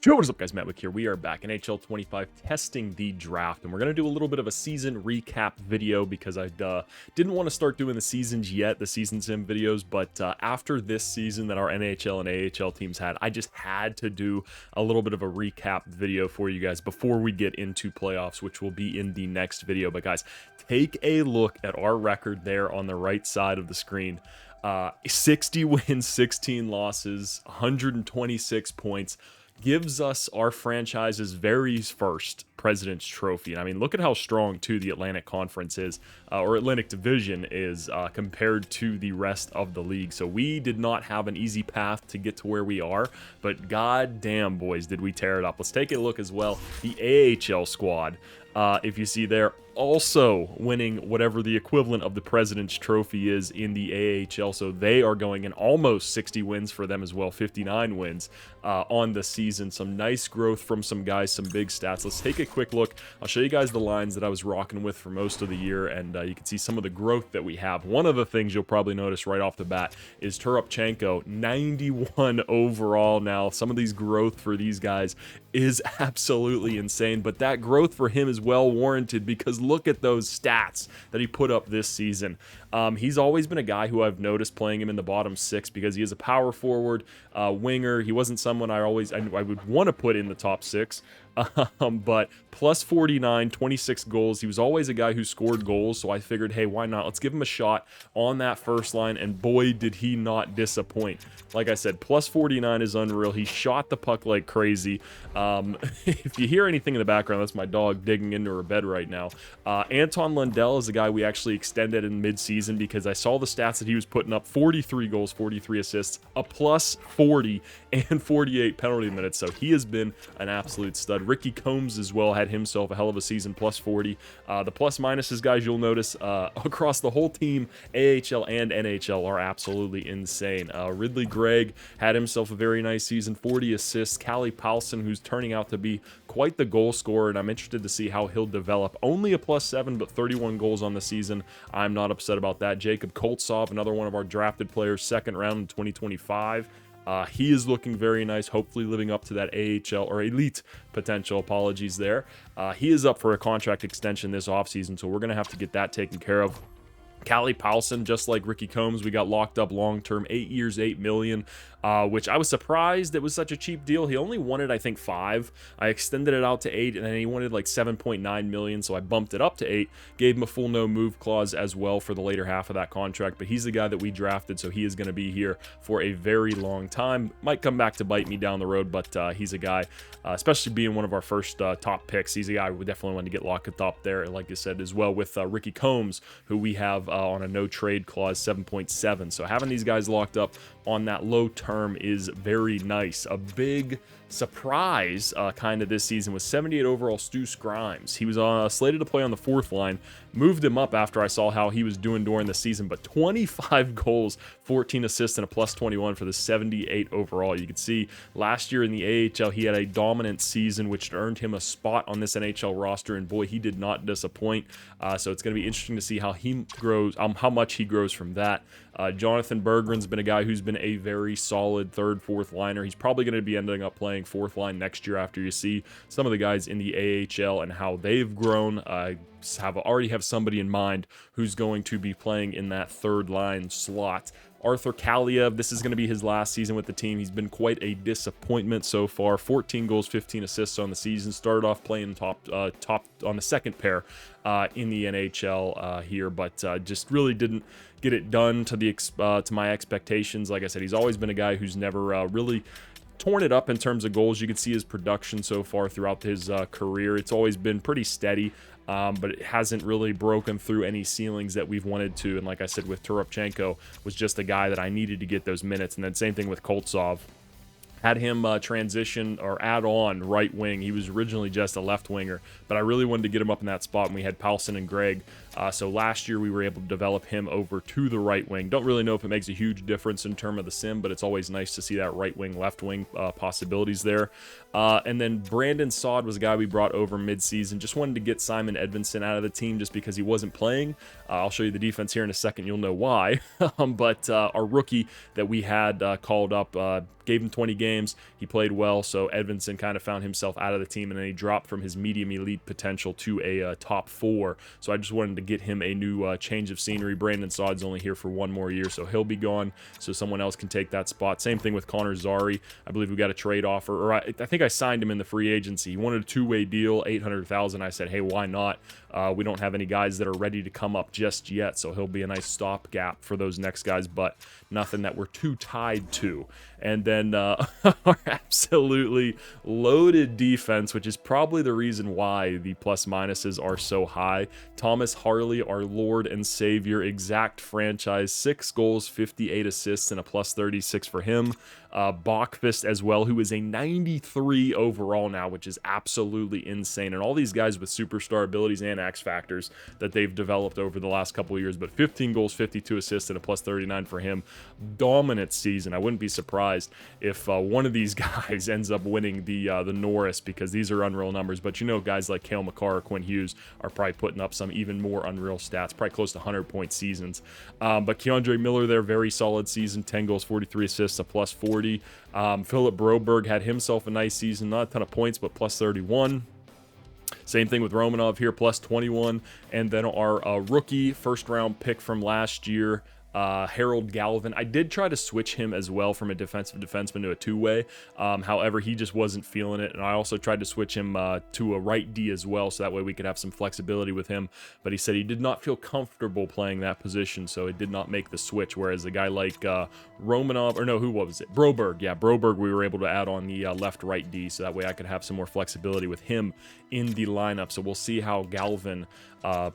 Yo, what is up, guys? MattWic here. We are back in NHL 25 testing the draft, and we're going to do a little bit of a season recap video because I didn't want to start doing the seasons yet, the season sim videos, but after this season that our NHL and AHL teams had, I just had to do a little bit of a recap video for you guys before we get into playoffs, which will be in the next video. But guys, take a look at our record there on the right side of the screen. 60 wins, 16 losses, 126 points. Gives us our franchise's very first President's Trophy. And I mean, look at how strong, too, the Atlantic Conference is, or Atlantic Division is, compared to the rest of the league. So we did not have an easy path to get to where we are, but goddamn, boys, did we tear it up. Let's take a look as well. The AHL squad, if you see there, also winning whatever the equivalent of the President's Trophy is in the AHL. So they are going in almost 60 wins for them as well, 59 wins on the season. Some nice growth from some guys, some big stats. Let's take a quick look. I'll show you guys the lines that I was rocking with for most of the year, and you can see some of the growth that we have. One of the things you'll probably notice right off the bat is Turupchenko, 91 overall now. Some of these growth for these guys is absolutely insane, but that growth for him is well warranted because look at those stats that he put up this season. He's always been a guy who I've noticed playing him in the bottom six because he is a power forward, winger. He wasn't someone I would want to put in the top six. But plus 49, 26 goals. He was always a guy who scored goals, so I figured, hey, why not? Let's give him a shot on that first line, and boy, did he not disappoint. Like I said, plus 49 is unreal. He shot the puck like crazy. If you hear anything in the background, that's my dog digging into her bed right now. Anton Lundell is a guy we actually extended in mid-season because I saw the stats that he was putting up: 43 goals, 43 assists, a plus 40, and 48 penalty minutes, so he has been an absolute stud. Ricky Combs as well had himself a hell of a season, plus 40. The plus minuses, guys, you'll notice across the whole team, AHL and NHL, are absolutely insane. Ridley Gregg had himself a very nice season, 40 assists. Callie Paulson, who's turning out to be quite the goal scorer, and I'm interested to see how he'll develop. Only a plus 7, but 31 goals on the season. I'm not upset about that. Jacob Koltsov, another one of our drafted players, second round in 2025. He is looking very nice, hopefully living up to that AHL or elite potential. Apologies there. He is up for a contract extension this offseason, so we're going to have to get that taken care of. Callie Paulson, just like Ricky Combs, we got locked up long-term, 8 years, $8 million, which I was surprised it was such a cheap deal. He only wanted, I think, 5. I extended it out to 8, and then he wanted like 7.9 million, so I bumped it up to 8, gave him a full no-move clause as well for the later half of that contract, but he's the guy that we drafted, so he is going to be here for a very long time. Might come back to bite me down the road, but he's a guy, especially being one of our first top picks, he's a guy we definitely want to get locked up there, like I said, as well with Ricky Combs, who we have on a no trade clause, 7.7. So having these guys locked up on that low term is very nice. A big surprise kind of this season was 78 overall Stu Grimes. He was slated to play on the fourth line, moved him up after I saw how he was doing during the season, but 25 goals, 14 assists, and a plus 21 for the 78 overall. You can see last year in the AHL he had a dominant season which earned him a spot on this NHL roster, and boy, he did not disappoint. So it's going to be interesting to see how he grows, how much he grows from that. Jonathan Berggren's been a guy who's been a very solid third, fourth liner. He's probably going to be ending up playing fourth line next year after you see some of the guys in the AHL and how they've grown. Already have somebody in mind who's going to be playing in that third line slot. Arthur Kaliev, this is going to be his last season with the team. He's been quite a disappointment so far. 14 goals, 15 assists on the season. Started off playing top on the second pair in the NHL here, but just really didn't get it done to my expectations. Like I said, he's always been a guy who's never really torn it up in terms of goals. You can see his production so far throughout his career. It's always been pretty steady. But it hasn't really broken through any ceilings that we've wanted to. And like I said, with Turupchenko, was just a guy that I needed to get those minutes. And then same thing with Koltsov. Had him transition or add on right wing. He was originally just a left winger, but I really wanted to get him up in that spot when we had Paulson and Gregg. So last year we were able to develop him over to the right wing. Don't really know if it makes a huge difference in terms of the sim, but it's always nice to see that right wing, left wing possibilities there. And then Brandon Saad was a guy we brought over mid-season. Just wanted to get Simon Edvinsson out of the team just because he wasn't playing. I'll show you the defense here in a second. You'll know why. But our rookie that we had called up gave him 20 games. He played well, so Edvinsson kind of found himself out of the team, and then he dropped from his medium elite potential to a top 4. So I just wanted to get him a new change of scenery. Brandon Saad's only here for 1 more year, so he'll be gone, so someone else can take that spot. Same thing with Connor Zary. I believe we got a trade offer, or I think I signed him in the free agency. He wanted a 2-way deal, $800,000. I said, hey, why not? We don't have any guys that are ready to come up just yet, so he'll be a nice stopgap for those next guys, but nothing that we're too tied to. And then our absolutely loaded defense, which is probably the reason why the plus minuses are so high. Thomas Harley, our Lord and Savior, exact franchise, 6 goals, 58 assists, and a plus 36 for him. Bachfist as well, who is a 93 overall now, which is absolutely insane. And all these guys with superstar abilities and X factors that they've developed over the last couple of years. But 15 goals, 52 assists, and a plus 39 for him. Dominant season. I wouldn't be surprised if one of these guys ends up winning the Norris, because these are unreal numbers. But you know, guys like Cale Makar or Quinn Hughes are probably putting up some even more unreal stats, probably close to 100-point seasons. But Keandre Miller there, very solid season, 10 goals, 43 assists, a plus 40. Philip Broberg had himself a nice season, not a ton of points, but plus 31. Same thing with Romanov here, plus 21. And then our rookie first-round pick from last year, Harold Galvin. I did try to switch him as well from a defensive defenseman to a 2-way. However, he just wasn't feeling it. And I also tried to switch him to a right D as well, so that way we could have some flexibility with him. But he said he did not feel comfortable playing that position, so it did not make the switch. Whereas a guy like Romanov, or no, who was it? Broberg. Yeah, Broberg, we were able to add on the left-right D, so that way I could have some more flexibility with him in the lineup. So we'll see how Galvin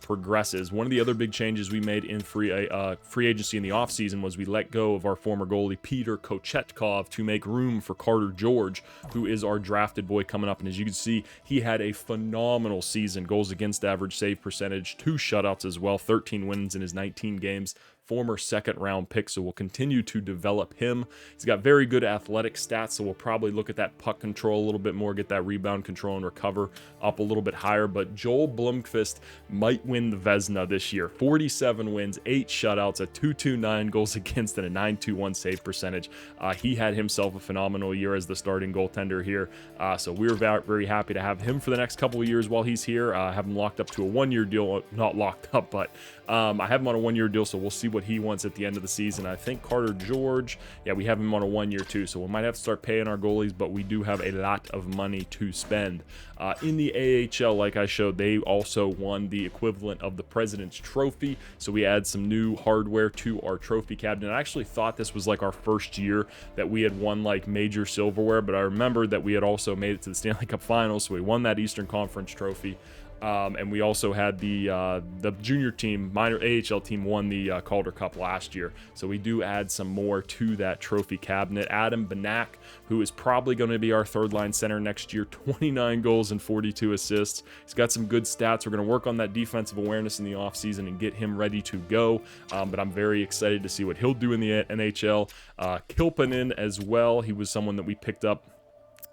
progresses. One of the other big changes we made in free agency in the offseason was we let go of our former goalie Peter Kochetkov to make room for Carter George, who is our drafted boy coming up. And as you can see, he had a phenomenal season. Goals against average, save percentage, 2 shutouts as well, 13 wins in his 19 games. Former second-round pick, so we'll continue to develop him. He's got very good athletic stats, so we'll probably look at that puck control a little bit more, get that rebound control and recover up a little bit higher. But Joel Blomqvist might win the Vezina this year. 47 wins, 8 shutouts, a 2.29 goals against, and a 9.21 save percentage. He had himself a phenomenal year as the starting goaltender here, so we're very happy to have him for the next couple of years while he's here. I have him locked up to a 1-year deal, not locked up, but I have him on a 1-year deal, so we'll see what he wants at the end of the season. I think Carter George, yeah, we have him on a 1-year too, so we might have to start paying our goalies, but we do have a lot of money to spend. In the AHL, like I showed, they also won the equivalent of the President's Trophy, so we add some new hardware to our trophy cabinet. I actually thought this was like our first year that we had won like major silverware, but I remembered that we had also made it to the Stanley Cup Finals, so we won that Eastern Conference trophy. And we also had the junior team, minor AHL team, won the Calder Cup last year. So we do add some more to that trophy cabinet. Adam Banak, who is probably going to be our third-line center next year, 29 goals and 42 assists. He's got some good stats. We're going to work on that defensive awareness in the offseason and get him ready to go. But I'm very excited to see what he'll do in the NHL. Kilpanen as well. He was someone that we picked up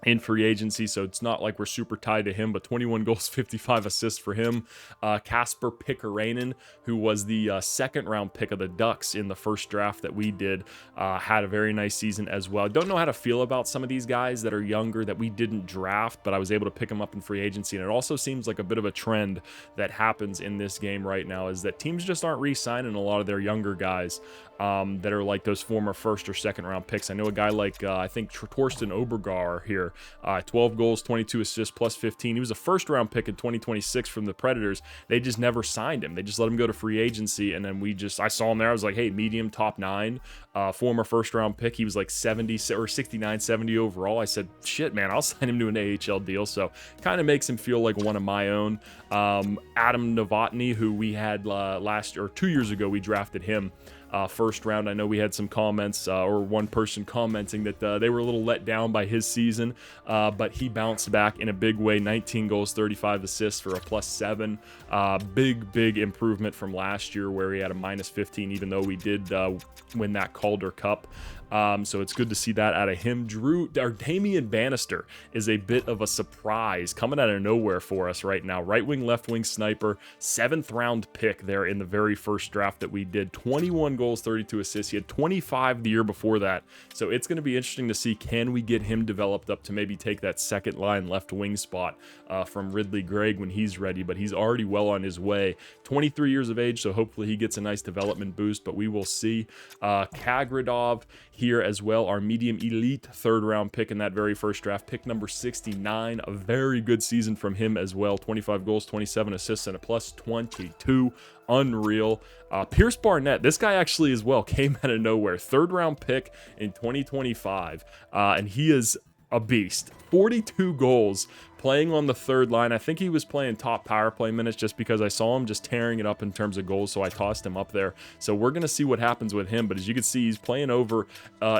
in free agency, so it's not like we're super tied to him, but 21 goals, 55 assists for him. Kasper Pikkarainen, who was the second-round pick of the Ducks in the first draft that we did, had a very nice season as well. Don't know how to feel about some of these guys that are younger that we didn't draft, but I was able to pick them up in free agency, and it also seems like a bit of a trend that happens in this game right now, is that teams just aren't re-signing a lot of their younger guys that are like those former first or second round picks. I know a guy like I think Torsten Obergar here, 12 goals, 22 assists, plus 15. He was a first round pick in 2026 from the Predators. They just never signed him. They just let him go to free agency, and then I saw him there. I was like, hey, medium, top 9, former first round pick. He was like 70 or 69, 70 overall. I said, shit, man, I'll sign him to an AHL deal. So kind of makes him feel like one of my own. Adam Novotny, who we had last or 2 years ago, we drafted him first round. I know we had some comments or one person commenting that they were a little let down by his season, but he bounced back in a big way. 19 goals, 35 assists for a +7. Big improvement from last year where he had a -15, even though we did win that Calder Cup. So it's good to see that out of him. Damian Bannister is a bit of a surprise coming out of nowhere for us right now. Right wing, left wing sniper, 7th round pick there in the very first draft that we did. 21 goals, 32 assists. He had 25 the year before that. So it's going to be interesting to see, can we get him developed up to maybe take that second line left wing spot from Ridley Gregg when he's ready, but he's already well on his way. 23 years of age, so hopefully he gets a nice development boost, but we will see. Kagradov here as well, our medium elite 3rd round pick in that very first draft, pick number 69. A very good season from him as well. 25 goals, 27 assists, and a plus 22. Unreal. Pierce Barnett, this guy actually as well came out of nowhere. 3rd round pick in 2025, and he is a beast. 42 goals playing on the 3rd line. I think he was playing top power play minutes just because I saw him just tearing it up in terms of goals, so I tossed him up there. So we're going to see what happens with him, but as you can see, he's playing over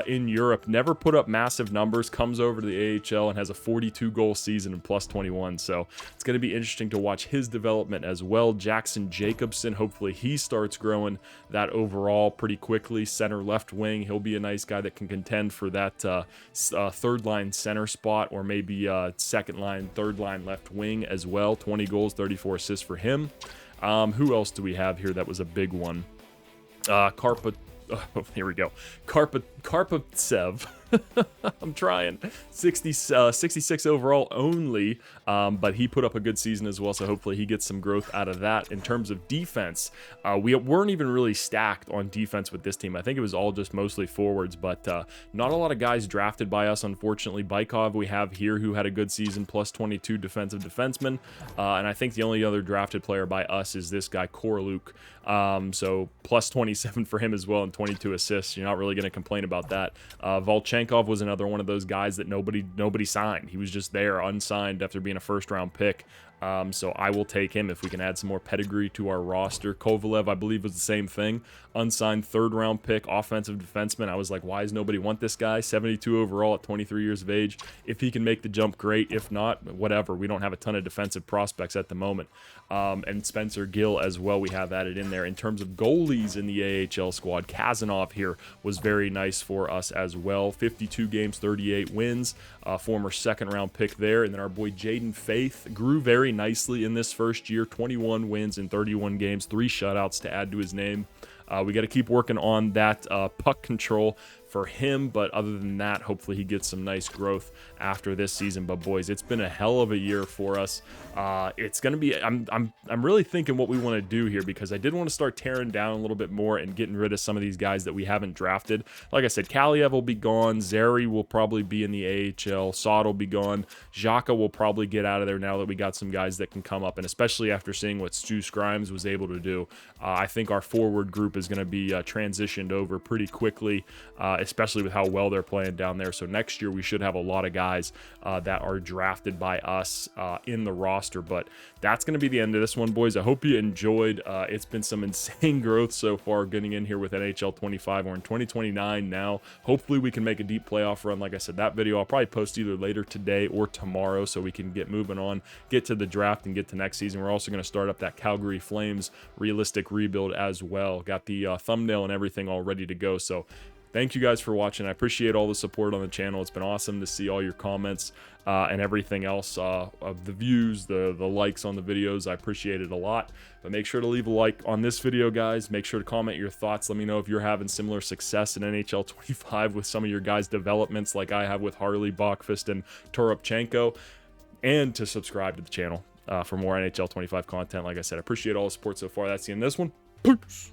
in Europe, never put up massive numbers, comes over to the AHL and has a 42 goal season and plus 21. So it's going to be interesting to watch his development as well. Jackson Jacobson, hopefully he starts growing that overall pretty quickly. Center left wing, he'll be a nice guy that can contend for that 3rd line center spot, or maybe 2nd line, 3rd line left wing as well. 20 goals, 34 assists for him. Who else do we have here that was a big one? Here we go. Karpatsev. I'm trying. 66 overall only, but he put up a good season as well, so hopefully he gets some growth out of that. In terms of defense, we weren't even really stacked on defense with this team. I think it was all just mostly forwards, but not a lot of guys drafted by us, unfortunately. Bykov we have here, who had a good season, plus 22 defensive defenseman, and I think the only other drafted player by us is this guy, Korluk. So plus 27 for him as well, and 22 assists. You're not really going to complain about that. Volchenkov was another one of those guys that nobody signed. He was just there unsigned after being a 1st round pick. So I will take him if we can add some more pedigree to our roster. Kovalev, I believe, was the same thing. Unsigned 3rd round pick, offensive defenseman. I was like, why does nobody want this guy? 72 overall at 23 years of age. If he can make the jump, great. If not, whatever. We don't have a ton of defensive prospects at the moment. And Spencer Gill as well, we have added in there. In terms of goalies in the AHL squad, Kazanov here was very nice for us as well. 52 games, 38 wins. Former 2nd round pick there. And then our boy Jaden Faith grew very nicely in this first year. 21 wins in 31 games, 3 shutouts to add to his name. We got to keep working on that puck control for him, but other than that, hopefully he gets some nice growth after this season. But boys, it's been a hell of a year for us. It's gonna be, I'm really thinking what we want to do here, because I did want to start tearing down a little bit more and getting rid of some of these guys that we haven't drafted. Like I said, Kaliev will be gone, Zary will probably be in the AHL, Sod will be gone, Xhaka will probably get out of there now that we got some guys that can come up, and especially after seeing what Stu Scrimes was able to do, I think our forward group is going to be transitioned over pretty quickly, especially with how well they're playing down there. So next year we should have a lot of guys that are drafted by us in the roster. But that's going to be the end of this one, boys. I hope you enjoyed. It's been some insane growth so far getting in here with NHL 25. We're in 2029 now. Hopefully we can make a deep playoff run. Like I said, that video I'll probably post either later today or tomorrow, so we can get moving on, get to the draft, and get to next season. We're also going to start up that Calgary Flames realistic rebuild as well. Got the thumbnail and everything all ready to go. So thank you guys for watching. I appreciate all the support on the channel. It's been awesome to see all your comments and everything else, of the views, the likes on the videos. I appreciate it a lot. But make sure to leave a like on this video, guys. Make sure to comment your thoughts. Let me know if you're having similar success in NHL 25 with some of your guys' developments like I have with Harley, Bachfist, and Toropchenko. And to subscribe to the channel for more NHL 25 content. Like I said, I appreciate all the support so far. That's the end of this one. Peace.